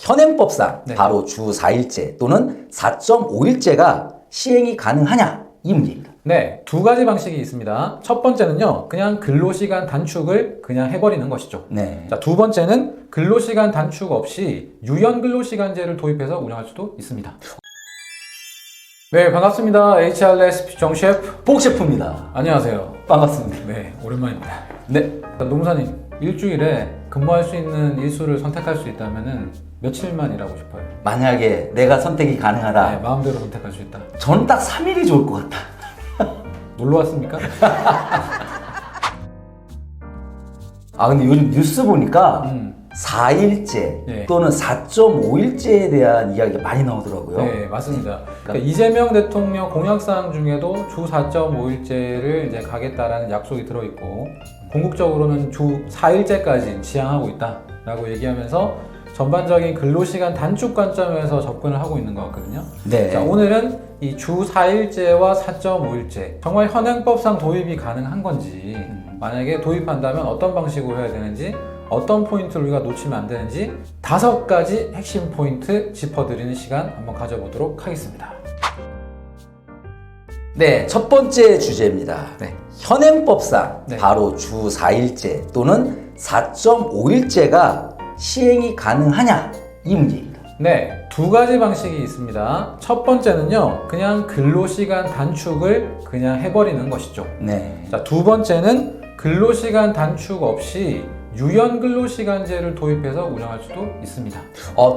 현행법상 네. 바로 주 4일제 또는 4.5일제가 시행이 가능하냐 이 문제입니다. 네, 두 가지 방식이 있습니다. 첫 번째는요, 그냥 근로시간 단축을 그냥 해버리는 것이죠. 네. 자, 두 번째는 근로시간 단축 없이 유연 근로시간제를 도입해서 운영할 수도 있습니다. 네, 반갑습니다. HRS 정 셰프. 복 셰프입니다. 안녕하세요. 반갑습니다. 네, 오랜만입니다. 네. 자, 노무사님, 일주일에 근무할 수 있는 일수를 선택할 수 있다면 며칠만 일하고 싶어요? 만약에 내가 선택이 가능하다. 네, 마음대로 선택할 수 있다. 저는 딱 3일이 좋을 것 같다. 놀러 왔습니까? 아 근데 요즘 뉴스 보니까 4일제 네. 또는 4.5일제에 대한 이야기가 많이 나오더라고요. 네, 맞습니다. 그러니까 이재명 대통령 공약사항 중에도 주 4.5일제를 이제 가겠다라는 약속이 들어있고, 궁극적으로는 주 4일제까지 지향하고 있다라고 얘기하면서 전반적인 근로시간 단축 관점에서 접근을 하고 있는 것 같거든요. 네. 자, 오늘은 이 주 4일제와 4.5일제, 정말 현행법상 도입이 가능한 건지, 만약에 도입한다면 어떤 방식으로 해야 되는지, 어떤 포인트를 우리가 놓치면 안 되는지 5가지 핵심 포인트 짚어드리는 시간 한번 가져보도록 하겠습니다. 네, 첫 번째 주제입니다. 네. 현행법상 네. 바로 주 4일제 또는 4.5일제가 시행이 가능하냐 이 문제입니다. 네, 두 가지 방식이 있습니다. 첫 번째는요, 그냥 근로시간 단축을 그냥 해버리는 것이죠. 네. 자, 두 번째는 근로시간 단축 없이 유연 근로시간제를 도입해서 운영할 수도 있습니다.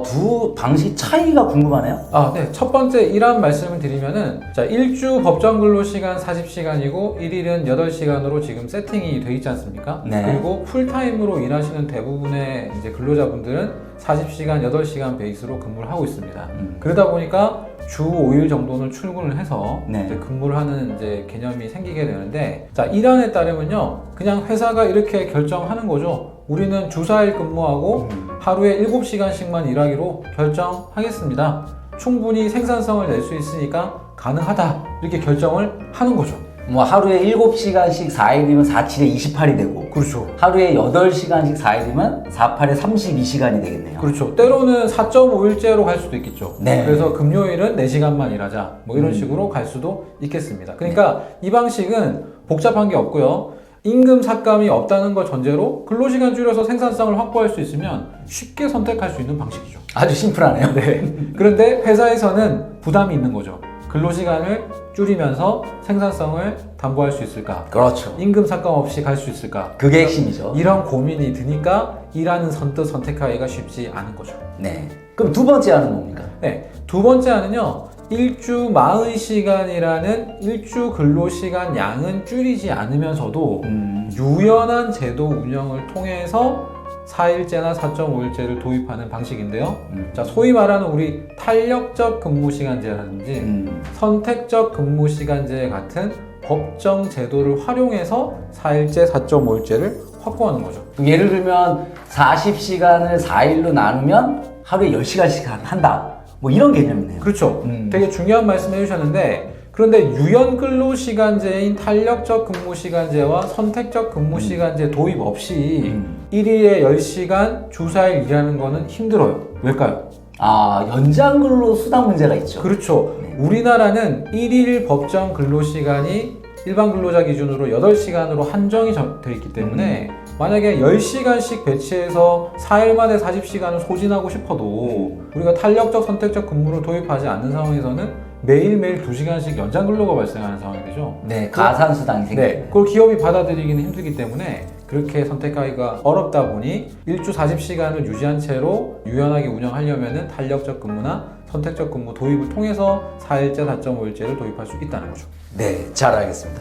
두 방식 차이가 궁금하네요. 네. 첫 번째 이런 말씀을 드리면은, 자, 일주 법정 근로시간 40시간이고 1일은 8시간으로 지금 세팅이 돼 있지 않습니까? 네. 그리고 풀타임으로 일하시는 대부분의 이제 근로자분들은 40시간, 8시간 베이스로 근무를 하고 있습니다. 그러다 보니까 주 5일 정도는 출근을 해서 네. 이제 근무를 하는 이제 개념이 생기게 되는데, 자, 이 안에 따르면요, 그냥 회사가 이렇게 결정하는 거죠. 우리는 주 4일 근무하고 하루에 7시간씩만 일하기로 결정하겠습니다. 충분히 생산성을 낼 수 있으니까 가능하다. 이렇게 결정을 하는 거죠. 뭐 하루에 7시간씩 4일이면 4, 7에 28이 되고 그렇죠. 하루에 8시간씩 4일이면 4, 8에 32시간이 되겠네요. 그렇죠. 때로는 4.5일제로 갈 수도 있겠죠. 네. 그래서 금요일은 4시간만 일하자. 뭐 이런 식으로 갈 수도 있겠습니다. 그러니까 이 방식은 복잡한 게 없고요. 임금 삭감이 없다는 걸 전제로 근로시간 줄여서 생산성을 확보할 수 있으면 쉽게 선택할 수 있는 방식이죠. 아주 심플하네요. 네. 그런데 회사에서는 부담이 있는 거죠. 근로시간을 줄이면서 생산성을 담보할 수 있을까? 그렇죠. 임금 삭감 없이 갈 수 있을까? 그게 핵심이죠. 이런 고민이 드니까 일하는 선뜻 선택하기가 쉽지 않은 거죠. 네. 그럼 두 번째 안은 뭡니까? 네. 두 번째 안은요, 일주 40시간이라는 일주 근로시간 양은 줄이지 않으면서도 유연한 제도 운영을 통해서 4일제나 4.5일제를 도입하는 방식인데요. 자, 소위 말하는 우리 탄력적 근무시간제라든지 선택적 근무시간제 같은 법정 제도를 활용해서 4일제, 4.5일제를 확보하는 거죠. 그럼 예를 들면 40시간을 4일로 나누면 하루에 10시간씩 한다. 뭐 이런 개념이네요. 그렇죠. 되게 중요한 말씀 해주셨는데, 그런데 유연 근로시간제인 탄력적 근무시간제와 선택적 근무시간제 도입 없이 1일에 10시간 주 4일 일하는 거는 힘들어요. 왜일까요? 연장 근로 수당 문제가 있죠. 그렇죠. 우리나라는 1일 법정 근로시간이 일반 근로자 기준으로 8시간으로 한정이 되어 있기 때문에 만약에 10시간씩 배치해서 4일 만에 40시간을 소진하고 싶어도 우리가 탄력적 선택적 근무를 도입하지 않는 상황에서는 매일매일 2시간씩 연장 근로가 발생하는 상황이 되죠. 네, 가산 수당이 생겨요. 네, 그걸 기업이 받아들이기는 힘들기 때문에 그렇게 선택하기가 어렵다 보니 일주 40시간을 유지한 채로 유연하게 운영하려면 탄력적 근무나 선택적 근무 도입을 통해서 4일제, 4.5일제를 도입할 수 있다는 거죠. 네, 잘 알겠습니다.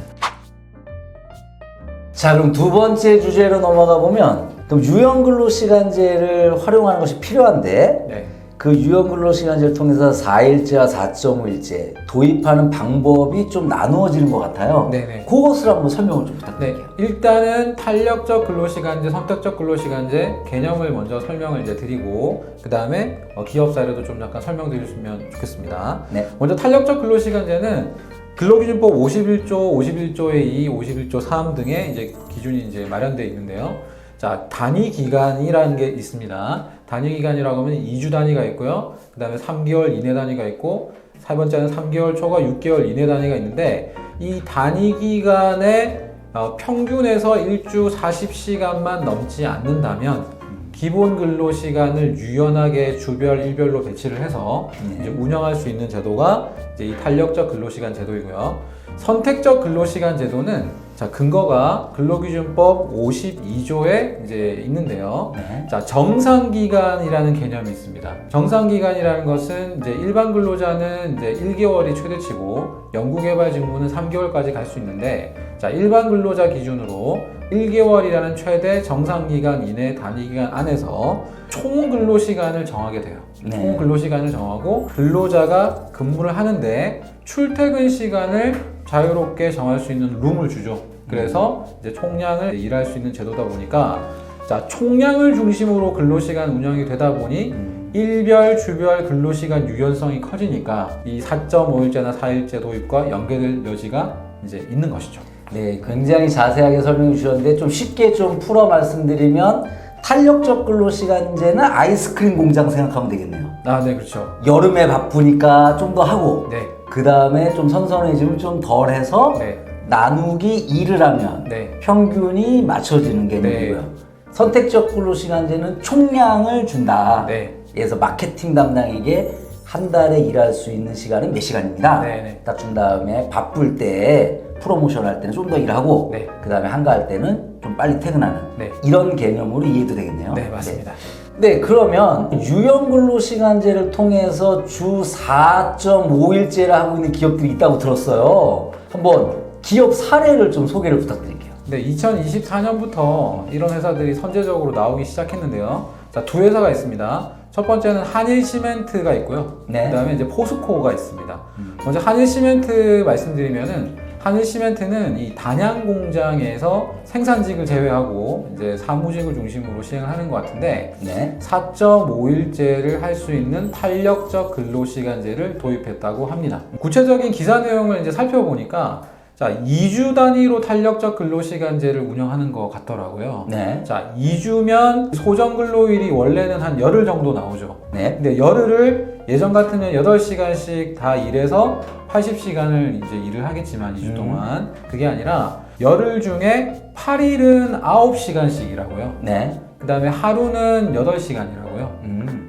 자, 그럼 두 번째 주제로 넘어가 보면, 그럼 유연근로시간제를 활용하는 것이 필요한데, 네. 그 유연근로시간제를 통해서 4일제와 4.5일제 도입하는 방법이 좀 나누어지는 것 같아요. 네네. 그것을 한번 설명을 좀 네, 부탁드릴게요. 일단은 탄력적 근로시간제, 선택적 근로시간제 개념을 먼저 설명을 이제 드리고, 그 다음에 기업 사례도 좀 약간 설명드리면 좋겠습니다. 네. 먼저 탄력적 근로시간제는 근로기준법 51조, 51조의 2, 51조 3 등의 이제 기준이 이제 마련되어 있는데요. 자, 단위 기간이라는 게 있습니다. 단위 기간이라고 하면 2주 단위가 있고요. 그 다음에 3개월 이내 단위가 있고, 세 번째는 3개월 초과 6개월 이내 단위가 있는데, 이 단위 기간에 평균에서 일주 40시간만 넘지 않는다면 기본 근로 시간을 유연하게 주별 일별로 배치를 해서 이제 운영할 수 있는 제도가 이제 이 탄력적 근로시간 제도이고요. 선택적 근로시간 제도는 자, 근거가 근로기준법 52조에 이제 있는데요. 네. 자, 정상기간이라는 개념이 있습니다. 정상기간이라는 것은 이제 일반 근로자는 이제 1개월이 최대치고 연구개발 직무는 3개월까지 갈 수 있는데, 자, 일반 근로자 기준으로 1개월이라는 최대 정상기간 이내 단위기간 안에서 총 근로시간을 정하게 돼요. 네. 총 근로시간을 정하고 근로자가 근무를 하는데 출퇴근 시간을 자유롭게 정할 수 있는 룸을 주죠. 그래서 이제 총량을 일할 수 있는 제도다 보니까, 자, 총량을 중심으로 근로시간 운영이 되다 보니 일별, 주별 근로시간 유연성이 커지니까 이 4.5일제나 4일제 도입과 연계될 여지가 이제 있는 것이죠. 네, 굉장히 자세하게 설명해 주셨는데 좀 쉽게 좀 풀어 말씀드리면 탄력적 근로시간제는 아이스크림 공장 생각하면 되겠네요. 아, 네, 그렇죠. 여름에 바쁘니까 좀 더 하고 네, 그 다음에 좀 선선해지면 좀 덜 해서 네, 나누기 2를 하면 네, 평균이 맞춰지는 개념이고요. 선택적 근로시간제는 총량을 준다. 네, 그래서 마케팅 담당에게 한 달에 일할 수 있는 시간은 몇 시간입니다. 네. 딱 준 다음에 바쁠 때 프로모션 할 때는 좀 더 일하고 네. 그 다음에 한가할 때는 좀 빨리 퇴근하는 네. 이런 개념으로 이해도 되겠네요. 네, 맞습니다. 네, 그러면 유연근로시간제를 통해서 주 4.5일제를 하고 있는 기업들이 있다고 들었어요. 한번 기업 사례를 좀 소개를 부탁드릴게요. 네, 2024년부터 이런 회사들이 선제적으로 나오기 시작했는데요. 자, 두 회사가 있습니다. 첫 번째는 한일시멘트가 있고요. 네. 그 다음에 이제 포스코가 있습니다. 먼저 한일시멘트 말씀드리면은, 한일시멘트는 이 단양 공장에서 생산직을 제외하고 이제 사무직을 중심으로 시행을 하는 것 같은데, 네. 4.5일제를 할 수 있는 탄력적 근로시간제를 도입했다고 합니다. 구체적인 기사 내용을 이제 살펴보니까, 자, 2주 단위로 탄력적 근로시간제를 운영하는 것 같더라고요. 네. 자, 2주면 소정 근로일이 원래는 한 열흘 정도 나오죠. 네. 근데 열흘을 예전 같으면 8시간씩 다 일해서 80시간을 이제 일을 하겠지만 2주 동안 그게 아니라 열흘 중에 8일은 9시간씩 일하고요. 네. 그 다음에 하루는 8시간이라고요.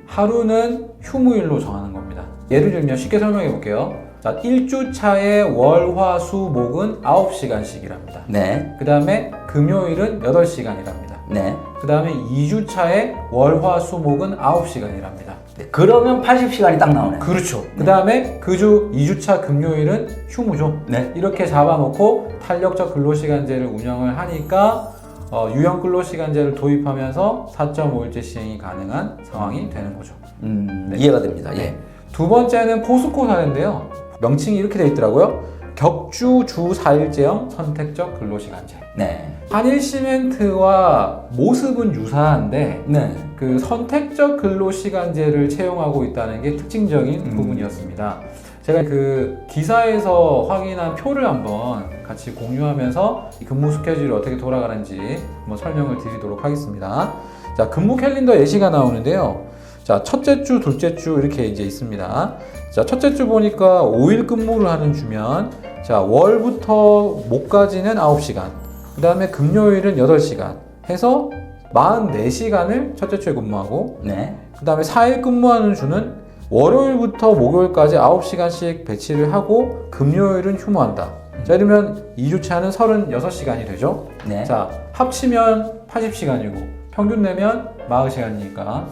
하루는 휴무일로 정하는 겁니다. 예를 들면 쉽게 설명해 볼게요. 자, 1주차에 월, 화, 수, 목은 9시간씩이랍니다. 네. 그 다음에 금요일은 8시간이랍니다. 네. 그 다음에 2주차에 월, 화, 수, 목은 9시간이랍니다. 네. 그러면 80시간이 딱 나오네요. 그렇죠. 그 다음에 그 주 2주차 금요일은 휴무죠. 네. 이렇게 잡아놓고 탄력적 근로시간제를 운영을 하니까 유연 근로시간제를 도입하면서 4.5일제 시행이 가능한 상황이 되는 거죠. 네. 이해가 됩니다. 예. 네. 두 번째는 포스코 사례인데요. 명칭이 이렇게 되어 있더라고요. 격주 주 4일제형 선택적 근로시간제. 네. 한일시멘트와 모습은 유사한데 네. 그 선택적 근로시간제를 채용하고 있다는 게 특징적인 부분이었습니다. 제가 그 기사에서 확인한 표를 한번 같이 공유하면서 이 근무 스케줄이 어떻게 돌아가는지 한번 설명을 드리도록 하겠습니다. 자, 근무 캘린더 예시가 나오는데요. 자, 첫째 주, 둘째 주 이렇게 이제 있습니다. 자, 첫째 주 보니까 5일 근무를 하는 주면, 자, 월부터 목까지는 9시간, 그 다음에 금요일은 8시간 해서 44시간을 첫째 주에 근무하고, 네. 그 다음에 4일 근무하는 주는 월요일부터 목요일까지 9시간씩 배치를 하고 금요일은 휴무한다. 자, 이러면 2주차는 36시간이 되죠. 네. 자, 합치면 80시간이고 평균 내면 40시간이니까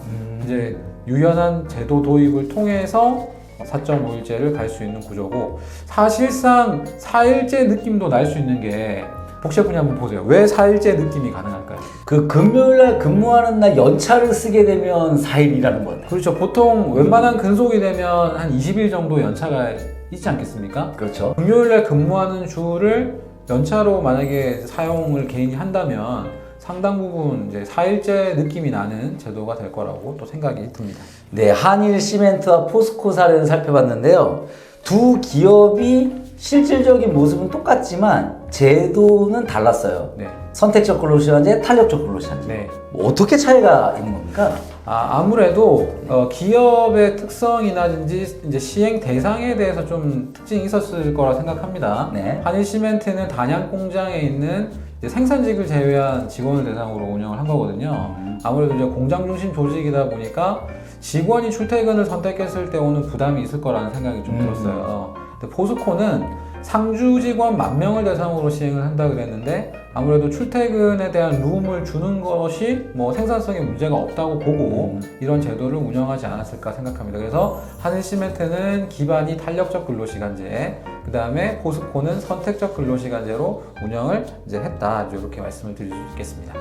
이제 유연한 제도 도입을 통해서 4.5일제를 갈 수 있는 구조고, 사실상 4일제 느낌도 날 수 있는 게 복셰프님 한번 보세요. 왜 4일제 느낌이 가능할까요? 그 금요일날 근무하는 날 연차를 쓰게 되면 4일 일하는 건데. 그렇죠. 보통 웬만한 근속이 되면 한 20일 정도 연차가 있지 않겠습니까? 그렇죠. 금요일날 근무하는 주를 연차로 만약에 사용을 개인이 한다면 상당 부분 이제 4일제 느낌이 나는 제도가 될 거라고 또 생각이 듭니다. 네, 한일 시멘트와 포스코 사례를 살펴봤는데요. 두 기업이 실질적인 모습은 똑같지만 제도는 달랐어요. 네. 선택적 근로시간제, 탄력적 근로시간제. 네. 뭐 어떻게 차이가 있는 겁니까? 아무래도 기업의 특성이라든지 이제 시행 대상에 대해서 좀 특징이 있었을 거라 생각합니다. 네. 한일시멘트는 단양 공장에 있는 이제 생산직을 제외한 직원을 대상으로 운영을 한 거거든요. 아무래도 이제 공장 중심 조직이다 보니까 직원이 출퇴근을 선택했을 때 오는 부담이 있을 거라는 생각이 좀 들었어요. 근데 포스코는 상주 직원 10,000명을 대상으로 시행을 한다 그랬는데 아무래도 출퇴근에 대한 룸을 주는 것이 뭐 생산성에 문제가 없다고 보고 이런 제도를 운영하지 않았을까 생각합니다. 그래서 한일시멘트는 기반이 탄력적 근로시간제, 그 다음에 포스코는 선택적 근로시간제로 운영을 이제 했다. 이렇게 말씀을 드릴 수 있겠습니다.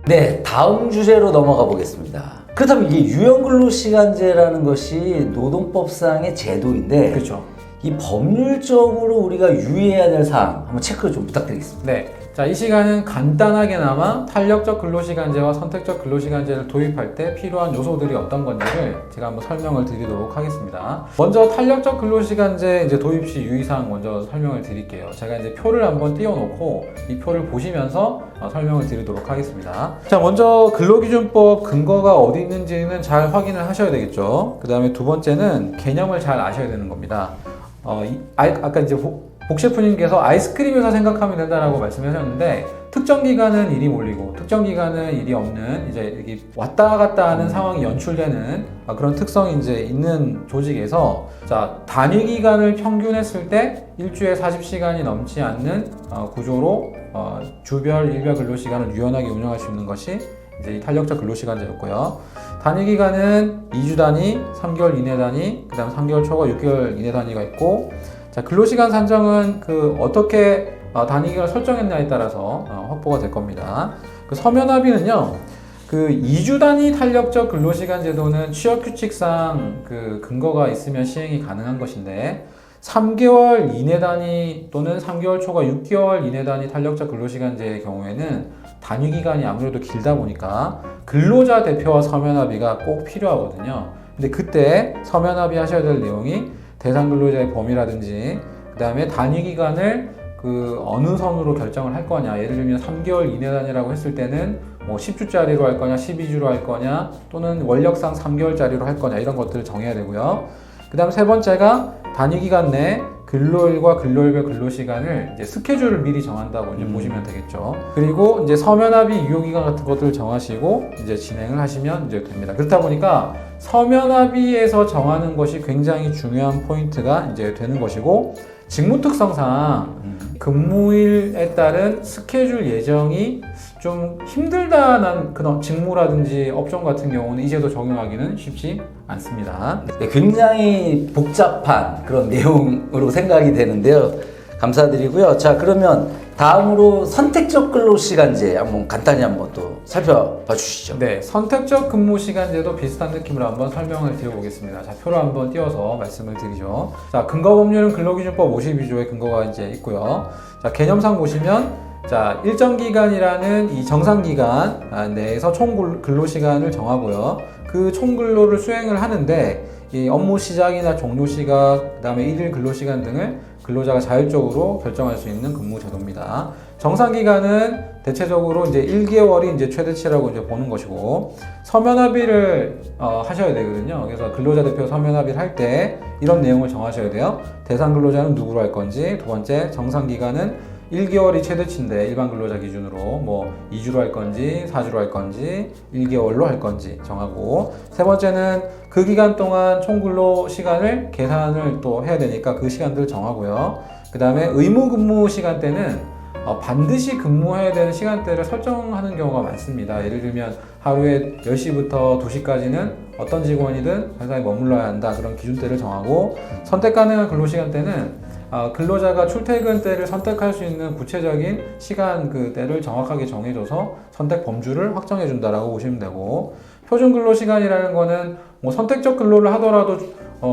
네, 다음 주제로 넘어가 보겠습니다. 그렇다면 이게 유연근로시간제라는 것이 노동법상의 제도인데 그렇죠. 이 법률적으로 우리가 유의해야 될 사항 한번 체크 좀 부탁드리겠습니다. 네. 자, 이 시간은 간단하게나마 탄력적 근로시간제와 선택적 근로시간제를 도입할 때 필요한 요소들이 어떤 건지를 제가 한번 설명을 드리도록 하겠습니다. 먼저 탄력적 근로시간제 이제 도입 시 유의사항 먼저 설명을 드릴게요. 제가 이제 표를 한번 띄워놓고 이 표를 보시면서 설명을 드리도록 하겠습니다. 자, 먼저 근로기준법 근거가 어디 있는지는 잘 확인을 하셔야 되겠죠. 그 다음에 두 번째는 개념을 잘 아셔야 되는 겁니다. 아까 이제 복 셰프님께서 아이스크림에서 생각하면 된다라고 말씀하셨는데 특정 기간은 일이 몰리고 특정 기간은 일이 없는 이제 이렇게 왔다 갔다 하는 상황이 연출되는 그런 특성이 이제 있는 조직에서 자, 단위 기간을 평균했을 때 일주에 40시간이 넘지 않는 구조로 주별 일별 근로시간을 유연하게 운영할 수 있는 것이 이제 이 탄력적 근로시간제였고요. 단위 기간은 2주 단위, 3개월 이내 단위, 그 다음 3개월 초과 6개월 이내 단위가 있고, 자, 근로시간 산정은 어떻게 단위 기간을 설정했냐에 따라서 확보가 될 겁니다. 서면합의는요, 2주 단위 탄력적 근로시간 제도는 취업규칙상 근거가 있으면 시행이 가능한 것인데, 3개월 이내 단위 또는 3개월 초과 6개월 이내 단위 탄력적 근로시간제의 경우에는 단위 기간이 아무래도 길다 보니까 근로자 대표와 서면 합의가 꼭 필요하거든요. 근데 그때 서면 합의하셔야 될 내용이 대상 근로자의 범위라든지 그 다음에 단위 기간을 어느 선으로 결정을 할 거냐, 예를 들면 3개월 이내 단위라고 했을 때는 뭐 10주짜리로 할 거냐, 12주로 할 거냐, 또는 원력상 3개월짜리로 할 거냐, 이런 것들을 정해야 되고요. 그 다음 세 번째가 단위 기간 내 근로일과 근로일별 근로시간을 이제 스케줄을 미리 정한다고 이제 보시면 되겠죠. 그리고 이제 서면합의 유효기간 같은 것들을 정하시고 이제 진행을 하시면 이제 됩니다. 그렇다 보니까 서면합의에서 정하는 것이 굉장히 중요한 포인트가 이제 되는 것이고, 직무 특성상 근무일에 따른 스케줄 예정이 좀 힘들다는 그런 직무라든지 업종 같은 경우는 이 제도 적용하기는 쉽지 않습니다. 네, 굉장히 복잡한 그런 내용으로 생각이 되는데요. 감사드리고요. 자, 그러면 다음으로 선택적 근로시간제 한번 간단히 한번 또 살펴봐 주시죠. 네, 선택적 근무시간제도 비슷한 느낌으로 한번 설명을 드려보겠습니다. 자, 표를 한번 띄워서 말씀을 드리죠. 자, 근거법률은 근로기준법 52조의 근거가 이제 있고요. 자, 개념상 보시면 자, 일정 기간이라는 이 정상 기간 내에서 총 근로시간을 정하고요. 그 총 근로를 수행을 하는데 이 업무 시작이나 종료 시각, 그 다음에 일일 근로시간 등을 근로자가 자율적으로 결정할 수 있는 근무 제도입니다. 정상 기간은 대체적으로 이제 1개월이 이제 최대치라고 이제 보는 것이고, 서면 합의를 하셔야 되거든요. 그래서 근로자 대표 서면 합의를 할 때 이런 내용을 정하셔야 돼요. 대상 근로자는 누구로 할 건지, 두 번째 정상 기간은 1개월이 최대치인데 일반 근로자 기준으로 뭐 2주로 할 건지 4주로 할 건지 1개월로 할 건지 정하고, 세 번째는 그 기간 동안 총 근로 시간을 계산을 또 해야 되니까 그 시간들을 정하고요. 그 다음에 의무 근무 시간대는 반드시 근무해야 되는 시간대를 설정하는 경우가 많습니다. 예를 들면 하루에 10시부터 2시까지는 어떤 직원이든 회사에 머물러야 한다, 그런 기준대를 정하고, 선택 가능한 근로시간대는 근로자가 출퇴근 때를 선택할 수 있는 구체적인 시간 때를 정확하게 정해줘서 선택 범주를 확정해 준다라고 보시면 되고, 표준 근로 시간이라는 거는 뭐 선택적 근로를 하더라도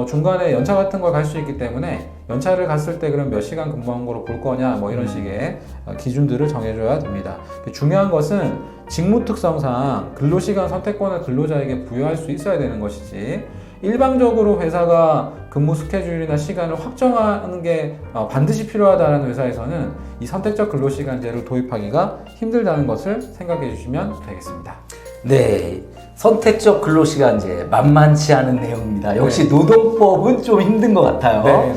중간에 연차 같은 걸 갈 수 있기 때문에 연차를 갔을 때 그럼 몇 시간 근무한 거로 볼 거냐, 뭐 이런 식의 기준들을 정해줘야 됩니다. 중요한 것은 직무 특성상 근로시간 선택권을 근로자에게 부여할 수 있어야 되는 것이지, 일방적으로 회사가 근무 스케줄이나 시간을 확정하는 게 반드시 필요하다는 회사에서는 이 선택적 근로시간제를 도입하기가 힘들다는 것을 생각해 주시면 되겠습니다. 네, 선택적 근로시간제 만만치 않은 내용입니다. 역시 노동법은 좀 힘든 것 같아요. 네.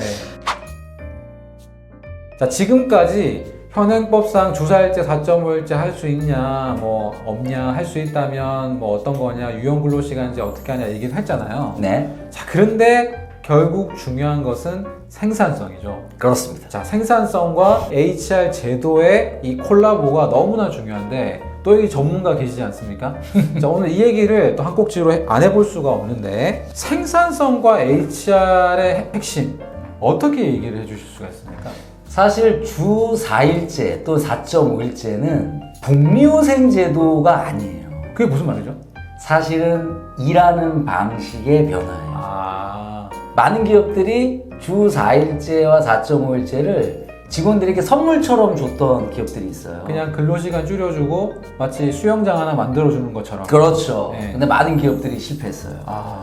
자, 지금까지 현행법상 주사일제, 4.5일제 할 수 있냐, 뭐 없냐, 할 수 있다면 뭐 어떤 거냐, 유연근로시간제 어떻게 하냐 얘기를 했잖아요. 네, 자, 그런데 결국 중요한 것은 생산성이죠. 그렇습니다. 자, 생산성과 HR 제도의 이 콜라보가 너무나 중요한데 또 여기 전문가 계시지 않습니까? 자, 오늘 이 얘기를 또 한 꼭지로 안 해볼 수가 없는데 생산성과 HR의 핵심 어떻게 얘기를 해주실 수가 있습니까? 사실 주 4일제 또 4.5일제는 복리후생 제도가 아니에요. 그게 무슨 말이죠? 사실은 일하는 방식의 변화예요. 많은 기업들이 주 4일제와 4.5일제를 직원들에게 선물처럼 줬던 기업들이 있어요. 그냥 근로시간 줄여주고 마치 수영장 하나 만들어주는 것처럼. 그렇죠. 네. 근데 많은 기업들이 실패했어요.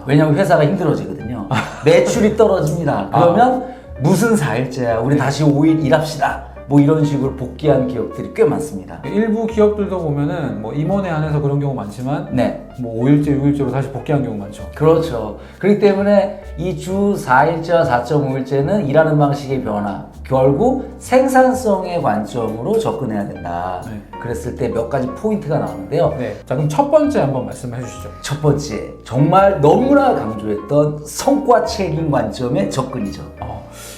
왜냐하면 회사가 힘들어지거든요. 매출이 떨어집니다. 그러면 무슨 4일제야? 우리 다시 5일 일합시다. 뭐 이런 식으로 복귀한 기업들이 꽤 많습니다. 일부 기업들도 보면은 뭐 임원회 안에서 그런 경우 많지만 네. 뭐 5일제, 6일제로 다시 복귀한 경우 많죠. 그렇죠. 그렇기 때문에 이 주 4일제와 4.5일제는 일하는 방식의 변화, 결국 생산성의 관점으로 접근해야 된다. 네. 그랬을 때 몇 가지 포인트가 나오는데요. 네. 자, 그럼 첫 번째 한번 말씀해 주시죠. 첫 번째, 정말 너무나 강조했던 성과 책임 관점의 접근이죠.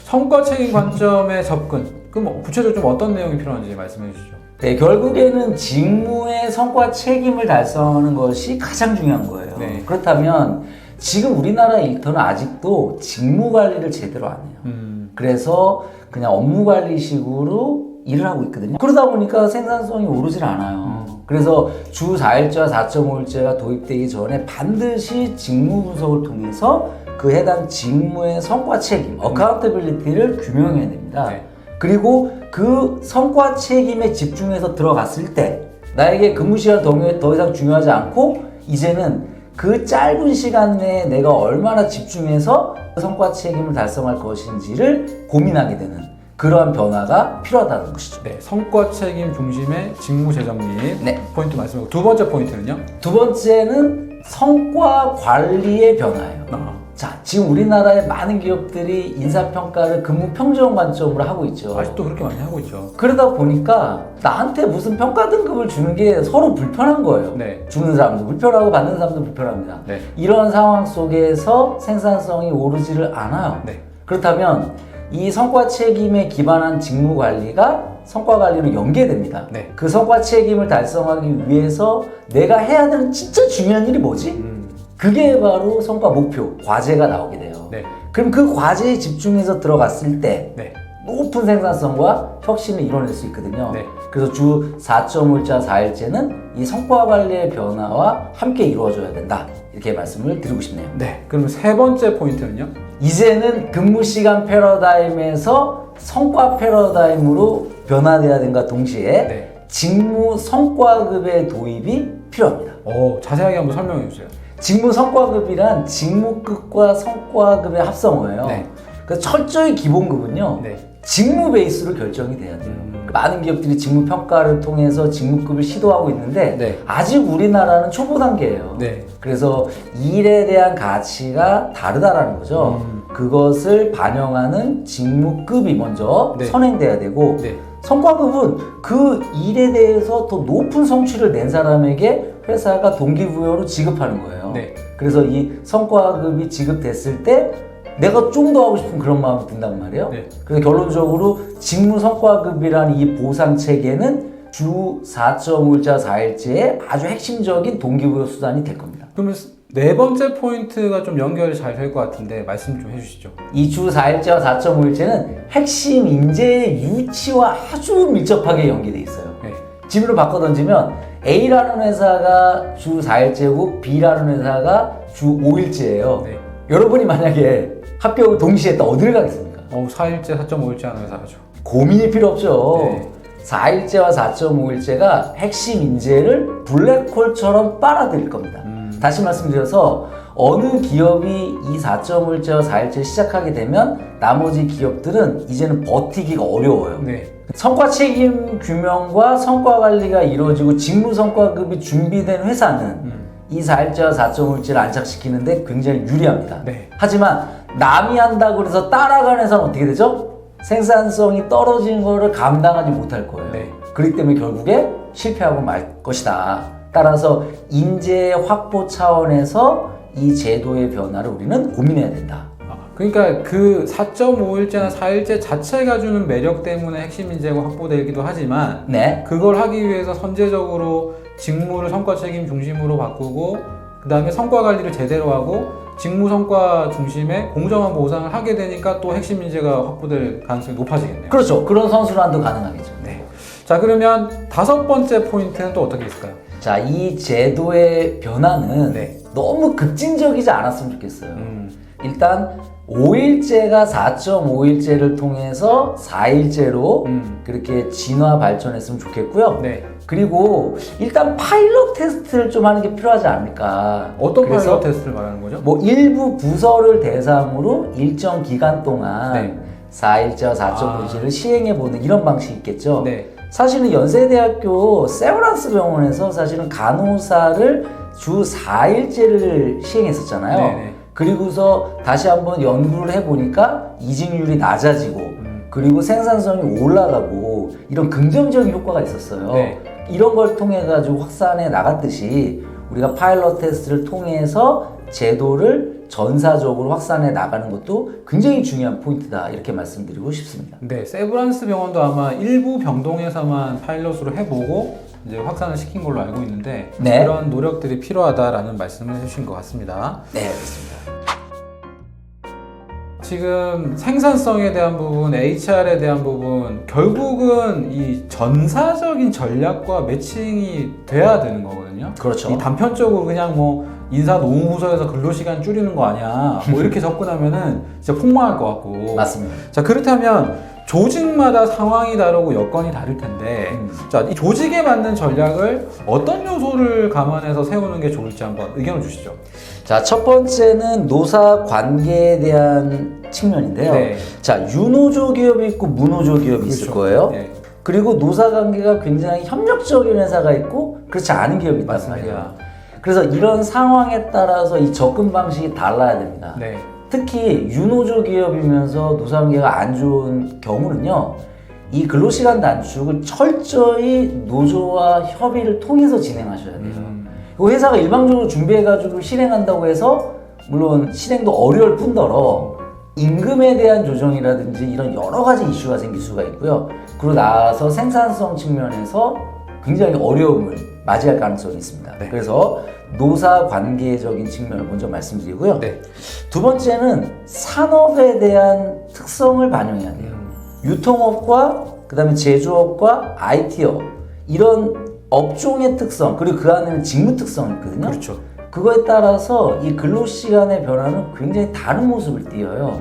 성과 책임 관점의 접근. 그럼 뭐 구체적으로 좀 어떤 내용이 필요한지 말씀해 주시죠. 네, 결국에는 직무의 성과 책임을 달성하는 것이 가장 중요한 거예요. 네. 그렇다면 지금 우리나라 일터는 아직도 직무 관리를 제대로 안 해요. 그래서 그냥 업무 관리식으로 일을 하고 있거든요. 그러다 보니까 생산성이 오르질 않아요. 그래서 주 4일제와 4.5일제가 도입되기 전에 반드시 직무 분석을 통해서 그 해당 직무의 성과 책임, 어카운터빌리티를 규명해야 됩니다. 네. 그리고 그 성과 책임에 집중해서 들어갔을 때 나에게 근무 시간 더 이상 중요하지 않고 이제는 그 짧은 시간 내에 내가 얼마나 집중해서 성과 책임을 달성할 것인지를 고민하게 되는 그러한 변화가 필요하다는 것이죠. 네, 성과 책임 중심의 직무 재정립 네. 포인트 말씀하고 두 번째 포인트는요? 두 번째는 성과 관리의 변화예요. 자, 지금 우리나라의 많은 기업들이 인사평가를 근무 평정 관점으로 하고 있죠. 아직도 그렇게 많이 하고 있죠. 그러다 보니까 나한테 무슨 평가 등급을 주는 게 서로 불편한 거예요. 네. 주는 사람도 불편하고 받는 사람도 불편합니다. 네. 이런 상황 속에서 생산성이 오르지를 않아요. 네. 그렇다면 이 성과 책임에 기반한 직무 관리가 성과 관리로 연계됩니다. 네. 그 성과 책임을 달성하기 위해서 내가 해야 되는 진짜 중요한 일이 뭐지? 그게 바로 성과 목표, 과제가 나오게 돼요. 네. 그럼 그 과제에 집중해서 들어갔을 때 네. 높은 생산성과 혁신을 이뤄낼 수 있거든요. 네. 그래서 주 4.5일자 4일제는 이 성과 관리의 변화와 함께 이루어져야 된다. 이렇게 말씀을 드리고 싶네요. 네. 그럼 세 번째 포인트는요? 이제는 근무 시간 패러다임에서 성과 패러다임으로 변화돼야 된과 동시에 네. 직무 성과급의 도입이 필요합니다. 자세하게 한번 설명해 주세요. 직무 성과급이란 직무급과 성과급의 합성어예요. 네. 그래서 철저히 기본급은요. 네. 직무 베이스로 결정이 돼야 돼요. 많은 기업들이 직무 평가를 통해서 직무급을 시도하고 있는데 네. 아직 우리나라는 초보 단계예요. 네. 그래서 일에 대한 가치가 다르다라는 거죠. 그것을 반영하는 직무급이 먼저 네. 선행돼야 되고 네. 성과급은 그 일에 대해서 더 높은 성취를 낸 사람에게 회사가 동기부여로 지급하는 거예요. 네. 그래서 이 성과급이 지급됐을 때 내가 좀 더 하고 싶은 그런 마음이 든단 말이에요. 네. 그래서 결론적으로 직무 성과급이라는 이 보상 체계는 주 4.5일자 4일제의 아주 핵심적인 동기부여 수단이 될 겁니다. 그러면 네 번째 포인트가 좀 연결이 잘 될 것 같은데 말씀 좀 해주시죠. 이 주 4일제와 4.5일제는 핵심 인재의 유치와 아주 밀접하게 연계돼 있어요. 네. 지문을 바꿔 던지면 A라는 회사가 주 4일제고 B라는 회사가 주 5일제예요. 네. 여러분이 만약에 합격을 동시에 했다 어디를 가겠습니까? 4일째, 4.5일째 하는 회사죠. 고민이 필요 없죠. 네. 4일제와 4.5일제가 핵심 인재를 블랙홀처럼 빨아들일 겁니다. 다시 말씀드려서 어느 기업이 이 4.5일제와 4일제 시작하게 되면 나머지 기업들은 이제는 버티기가 어려워요. 네. 성과 책임 규명과 성과 관리가 이루어지고 직무 성과급이 준비된 회사는 이 4일제와 4.5일제를 안착시키는데 굉장히 유리합니다. 네. 하지만 남이 한다고 해서 따라가는 회사는 어떻게 되죠? 생산성이 떨어지는 거를 감당하지 못할 거예요. 네. 그렇기 때문에 결국에 실패하고 말 것이다. 따라서 인재 확보 차원에서 이 제도의 변화를 우리는 고민해야 된다. 그러니까 그 4.5일제나 4일제 자체가 주는 매력 때문에 핵심 인재가 확보되기도 하지만 네. 그걸 하기 위해서 선제적으로 직무를 성과 책임 중심으로 바꾸고 그 다음에 성과 관리를 제대로 하고 직무 성과 중심의 공정한 보상을 하게 되니까 또 핵심 인재가 확보될 가능성이 높아지겠네요. 그렇죠. 그런 선순환도 가능하겠죠. 네. 자, 그러면 5번째 포인트는 또 어떻게 있을까요? 자, 이 제도의 변화는 네. 너무 급진적이지 않았으면 좋겠어요. 일단 5일제가 4.5일제를 통해서 4일제로 그렇게 진화 발전했으면 좋겠고요. 네. 그리고 일단 파일럿 테스트를 좀 하는 게 필요하지 않을까. 어떤 그래서 파일럿 테스트를 말하는 거죠? 뭐 일부 부서를 대상으로 일정 기간 동안 네. 4일제와 4.5일제를 시행해보는 이런 방식이 있겠죠. 네. 사실은 연세대학교 세브란스 병원에서 사실은 간호사를 주 4일제를 시행했었잖아요. 네네. 그리고서 다시 한번 연구를 해보니까 이직률이 낮아지고 그리고 생산성이 올라가고 이런 긍정적인 효과가 있었어요. 네. 이런 걸 통해 가지고 확산해 나갔듯이 우리가 파일럿 테스트를 통해서 제도를 전사적으로 확산해 나가는 것도 굉장히 중요한 포인트다 이렇게 말씀드리고 싶습니다. 네, 세브란스 병원도 아마 일부 병동에서만 파일럿으로 해보고 이제 확산을 시킨 걸로 알고 있는데 네. 그런 노력들이 필요하다라는 말씀을 해주신 것 같습니다. 네, 알겠습니다. 지금 생산성에 대한 부분, HR에 대한 부분 결국은 이 전사적인 전략과 매칭이 돼야 되는 거거든요. 그렇죠. 이 단편적으로 그냥 뭐 인사 노무부서에서 근로시간 줄이는 거 아니야 뭐 이렇게 접근하면은 진짜 폭망할 것 같고. 맞습니다. 자, 그렇다면 조직마다 상황이 다르고 여건이 다를 텐데 자, 이 조직에 맞는 전략을 어떤 요소를 감안해서 세우는 게 좋을지 한번 의견을 주시죠. 자, 첫 번째는 노사 관계에 대한 측면인데요. 네. 자, 유노조 기업이 있고 무노조 기업이 있을 그렇죠. 거예요. 네. 그리고 노사 관계가 굉장히 협력적인 회사가 있고 그렇지 않은 기업이 있단 맞습니다. 말이에요. 그래서 이런 상황에 따라서 이 접근 방식이 달라야 됩니다. 네. 특히 유노조 기업이면서 노사 관계가 안 좋은 경우는요. 이 근로시간 단축을 철저히 노조와 협의를 통해서 진행하셔야 돼요. 그 회사가 일방적으로 준비해가지고 실행한다고 해서 물론 실행도 어려울 뿐더러 임금에 대한 조정이라든지 이런 여러 가지 이슈가 생길 수가 있고요. 그리고 나서 생산성 측면에서 굉장히 어려움을 맞이할 가능성이 있습니다. 네. 그래서 노사 관계적인 측면을 먼저 말씀드리고요. 네. 두 번째는 산업에 대한 특성을 반영해야 돼요. 유통업과 그다음에 제조업과 IT업 이런 업종의 특성 그리고 그 안에는 직무 특성이 있거든요. 그렇죠. 그거에 따라서 이 근로시간의 변화는 굉장히 다른 모습을 띠어요.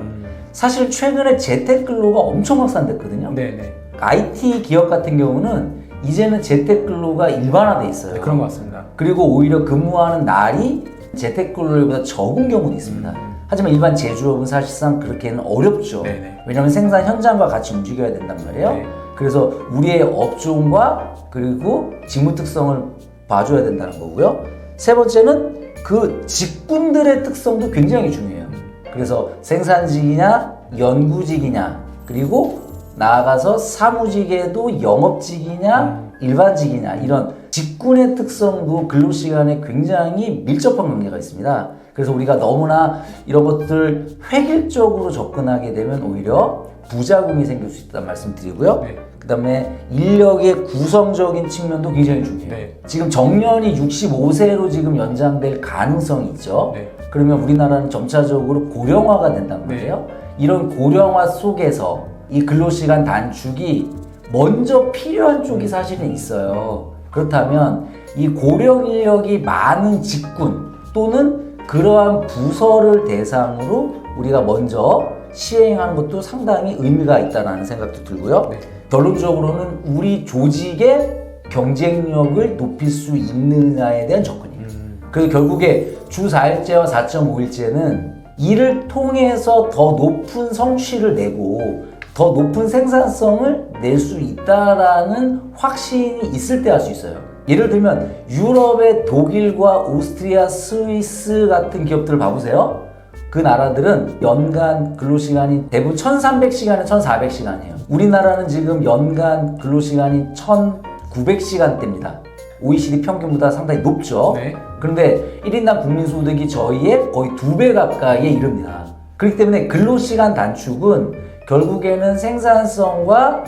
사실 최근에 재택근로가 엄청 확산됐거든요. 네네. IT 기업 같은 경우는 이제는 재택근로가 일반화돼 있어요. 네, 그런 것 같습니다. 그리고 오히려 근무하는 날이 재택근로보다 적은 경우도 있습니다. 하지만 일반 제조업은 사실상 그렇게는 어렵죠. 네네. 왜냐하면 생산 현장과 같이 움직여야 된단 말이에요. 네. 그래서 우리의 업종과 그리고 직무 특성을 봐줘야 된다는 거고요. 세 번째는 그 직군들의 특성도 굉장히 중요해요. 그래서 생산직이냐 연구직이냐 그리고 나아가서 사무직에도 영업직이냐 일반직이냐 이런 직군의 특성도 근로시간에 굉장히 밀접한 관계가 있습니다. 그래서 우리가 너무나 이런 것들 획일적으로 접근하게 되면 오히려 부작용이 생길 수 있다는 말씀 드리고요. 네. 그 다음에 인력의 구성적인 측면도 굉장히 중요해요. 네. 지금 정년이 65세로 지금 연장될 가능성이 있죠. 네. 그러면 우리나라는 점차적으로 고령화가 된단 말이에요. 이런 고령화 속에서 이 근로시간 단축이 먼저 필요한 쪽이 사실은 있어요. 그렇다면 이 고령 인력이 많은 직군 또는 그러한 부서를 대상으로 우리가 먼저 시행하는 것도 상당히 의미가 있다는 생각도 들고요. 네. 결론적으로는 우리 조직의 경쟁력을 높일 수 있느냐에 대한 접근이에요. 그래서 결국에 주 4일제와 4.5일제는 이를 통해서 더 높은 성취를 내고 더 높은 생산성을 낼 수 있다라는 확신이 있을 때 할 수 있어요. 예를 들면 유럽의 독일과 오스트리아, 스위스 같은 기업들을 봐보세요. 그 나라들은 연간 근로시간이 대부분 1300시간에 1400시간이에요. 우리나라는 지금 연간 근로시간이 1900시간대입니다. OECD 평균보다 상당히 높죠. 네. 그런데 1인당 국민소득이 저희의 거의 2배 가까이에 이릅니다. 그렇기 때문에 근로시간 단축은 결국에는 생산성과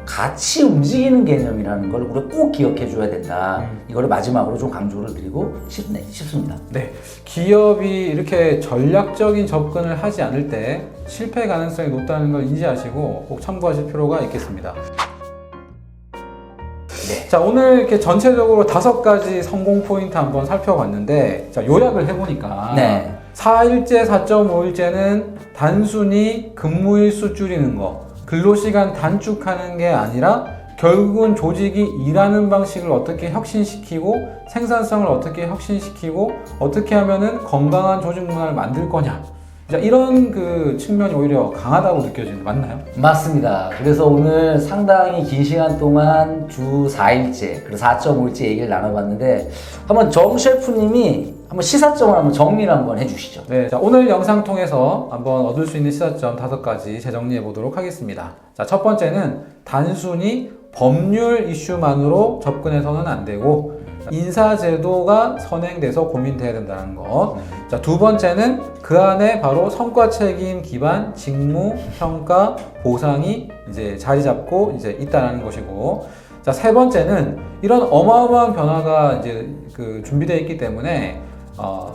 같이 움직이는 개념이라는 걸 우리가 꼭 기억해 줘야 된다. 이거를 마지막으로 좀 강조를 드리고 싶습니다. 네, 기업이 이렇게 전략적인 접근을 하지 않을 때 실패 가능성이 높다는 걸 인지하시고 꼭 참고하실 필요가 있겠습니다. 네. 자, 오늘 이렇게 전체적으로 5가지 성공 포인트 한번 살펴봤는데, 자, 요약을 해보니까 네. 4일제, 4.5일제는 단순히 근무일수 줄이는 거, 근로시간 단축하는 게 아니라 결국은 조직이 일하는 방식을 어떻게 혁신시키고 생산성을 어떻게 혁신시키고 어떻게 하면은 건강한 조직 문화를 만들 거냐, 자, 이런 그 측면이 오히려 강하다고 느껴지는데 맞나요? 맞습니다. 그래서 오늘 상당히 긴 시간 동안 주 4일제 그리고 4.5일제 얘기를 나눠봤는데 한번 정 셰프님이 한번 시사점을 한번 정리를 한번 해주시죠. 네, 자, 오늘 영상 통해서 한번 얻을 수 있는 시사점 5가지 재정리해 보도록 하겠습니다. 자, 첫 번째는 단순히 법률 이슈만으로 접근해서는 안 되고 인사제도가 선행돼서 고민돼야 된다는 것. 자, 두 번째는 그 안에 바로 성과 책임 기반 직무, 평가, 보상이 이제 자리 잡고 이제 있다는 것이고. 자, 세 번째는 이런 어마어마한 변화가 이제 준비되어 있기 때문에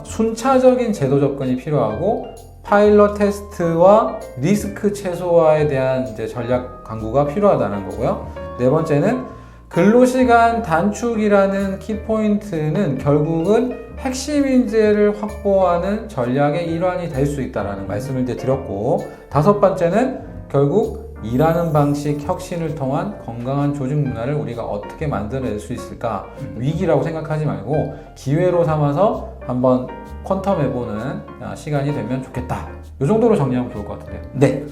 순차적인 제도 접근이 필요하고 파일럿 테스트와 리스크 최소화에 대한 이제 전략 강구가 필요하다는 거고요. 네 번째는 근로시간 단축이라는 키포인트는 결국은 핵심 인재를 확보하는 전략의 일환이 될 수 있다는 말씀을 이제 드렸고, 다섯 번째는 결국 일하는 방식 혁신을 통한 건강한 조직 문화를 우리가 어떻게 만들어낼 수 있을까, 위기라고 생각하지 말고 기회로 삼아서 한번 퀀텀해보는 시간이 되면 좋겠다. 이 정도로 정리하면 좋을 것 같은데요. 네.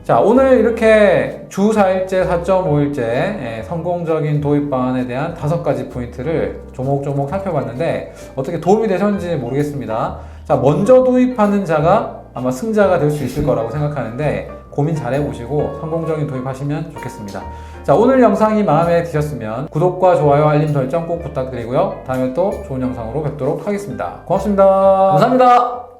자, 오늘 이렇게 주 4일제, 4.5일제 성공적인 도입 방안에 대한 5가지 포인트를 조목조목 살펴봤는데 어떻게 도움이 되셨는지 모르겠습니다. 자, 먼저 도입하는 자가 아마 승자가 될 수 있을 거라고 생각하는데 고민 잘 해보시고 성공적인 도입하시면 좋겠습니다. 자, 오늘 영상이 마음에 드셨으면 구독과 좋아요, 알림 설정 꼭 부탁드리고요. 다음에 또 좋은 영상으로 뵙도록 하겠습니다. 고맙습니다. 감사합니다.